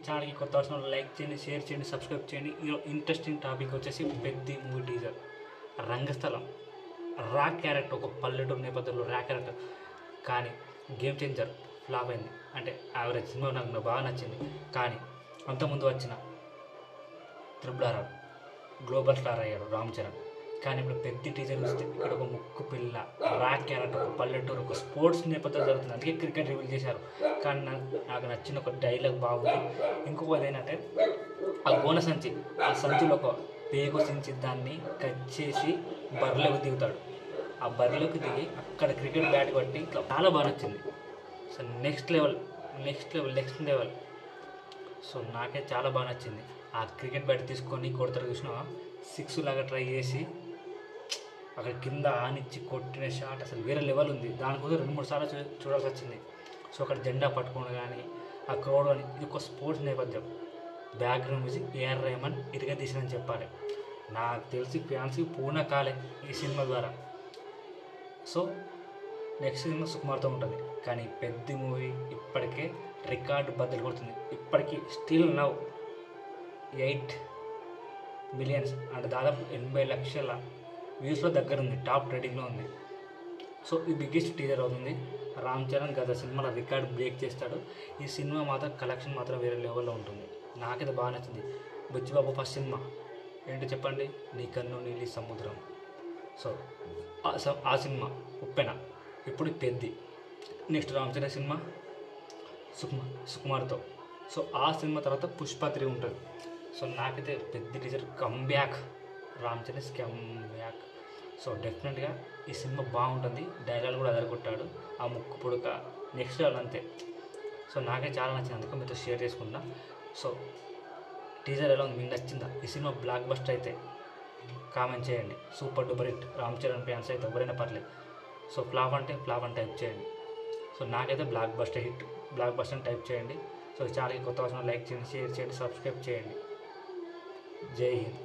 ఛానల్కి కొత్త వచ్చిన లైక్ చేయండి, షేర్ చేయండి, సబ్స్క్రైబ్ చేయండి. ఈరోజు ఇంట్రెస్టింగ్ టాపిక్ వచ్చేసి పెద్ద మూవీ టీజర్. రంగస్థలం రా క్యారెక్టర్, ఒక పల్లెటూరు నేపథ్యంలో రా క్యారెక్టర్, కానీ గేమ్ చేంజర్ ఫ్లాప్ అయింది. అంటే యావరేజ్ సినిమా నాకు బాగా నచ్చింది. కానీ అంతకుముందు వచ్చిన RRR గ్లోబల్ స్టార్ అయ్యాడు రామ్ చరణ్. కానీ ఇప్పుడు పెద్ద టీజర్ చూస్తే ఇక్కడ ఒక ముక్కు పిల్ల రా క్యారెక్టర్, ఒక పల్లెటూరు, ఒక స్పోర్ట్స్ నేపథ్యం జరుగుతుంది. అందుకే క్రికెట్ రివీల్ చేశారు. కానీ నాకు నచ్చిన ఒక డైలాగ్ బాగుంది. ఇంకొకటి ఏంటంటే ఆ గోన సంచి, ఆ సంచిలో ఒక పేగు సించి దాన్ని కట్ చేసి బర్రెలోకి దిగుతాడు. ఆ బర్రెలోకి దిగి అక్కడ క్రికెట్ బ్యాట్ కొట్టి ఇట్లా చాలా బాగా నచ్చింది. So next level. సో నాకే చాలా బాగా నచ్చింది. ఆ క్రికెట్ బ్యాట్ తీసుకొని కొడతారు, చూసినా 6 లాగా ట్రై చేసి అక్కడ కింద ఆనిచ్చి కొట్టిన షాట్ అసలు వేరే లెవెల్ ఉంది. దానికోసం 2-3 సార్లు చూడాల్సి వచ్చింది. సో అక్కడ జెండా పట్టుకోవడం కానీ, ఆ క్రౌడ్ కానీ, ఇది ఒక స్పోర్ట్స్ నేపథ్యం. బ్యాక్గ్రౌండ్ మ్యూజిక్ AR రెహమాన్ ఇదిగా తీసిందని చెప్పాలి. నాకు తెలిసి ఫ్యాన్స్కి పూర్ణ కాలే ఈ సినిమా ద్వారా. సో నెక్స్ట్ సినిమా సుకుమార్తో ఉంటుంది. కానీ పెద్ద మూవీ ఇప్పటికే రికార్డు బద్దలు కొడుతుంది. ఇప్పటికీ స్టిల్ నవ్ 8 మిలియన్స్ అంటే దాదాపు 80 లక్షల వ్యూస్లో దగ్గర ఉంది, టాప్ రేటింగ్లో ఉంది. సో ఈ బిగ్గెస్ట్ టీజర్ అవుతుంది. రామ్ చరణ్ గత సినిమాలో రికార్డ్ బ్రేక్ చేస్తాడు. ఈ సినిమా మాత్రం కలెక్షన్ మాత్రం వేరే లెవెల్లో ఉంటుంది. నాకైతే బాగా నచ్చింది. బుచ్చిబాబు ఫస్ట్ సినిమా ఏంటో చెప్పండి, నీ కన్ను నీలి సముద్రం. సో ఆ సినిమా ఉప్పెన. ఇప్పుడు పెద్ది. నెక్స్ట్ రామ్ చరణ్ సినిమా సుకుమార్తో. సో ఆ సినిమా తర్వాత పుష్ప 3 ఉంటుంది. సో నాకైతే పెద్ద teaser comeback, Ram Charan comeback. So డెఫినెట్గా ఈ సినిమా బాగుంటుంది. డైలాగ్ కూడా అదరగొట్టాడు. ఆ ముక్కు పుడక నెక్స్ట్ లెవెల్ అంతే. సో నాకే చాలా నచ్చింది, అందుకే మీతో షేర్ చేసుకున్నా. సో టీజర్ ఎలా ఉంది, మీకు నచ్చిందా? ఈ సినిమా బ్లాక్ బస్టర్ అయితే కామెంట్ చేయండి. Super duper hit. Ram Charan fans అయితే ఎవరైనా పర్లేదు. సో ఫ్లాప్ అంటే టైప్ చేయండి. సో నాకైతే బ్లాక్ బస్టర్ టైప్ చేయండి. సో ఛానల్కి కొత్త వచ్చిన లైక్ చేయండి, షేర్ చేయండి, సబ్స్క్రైబ్ చేయండి. జై హింద్.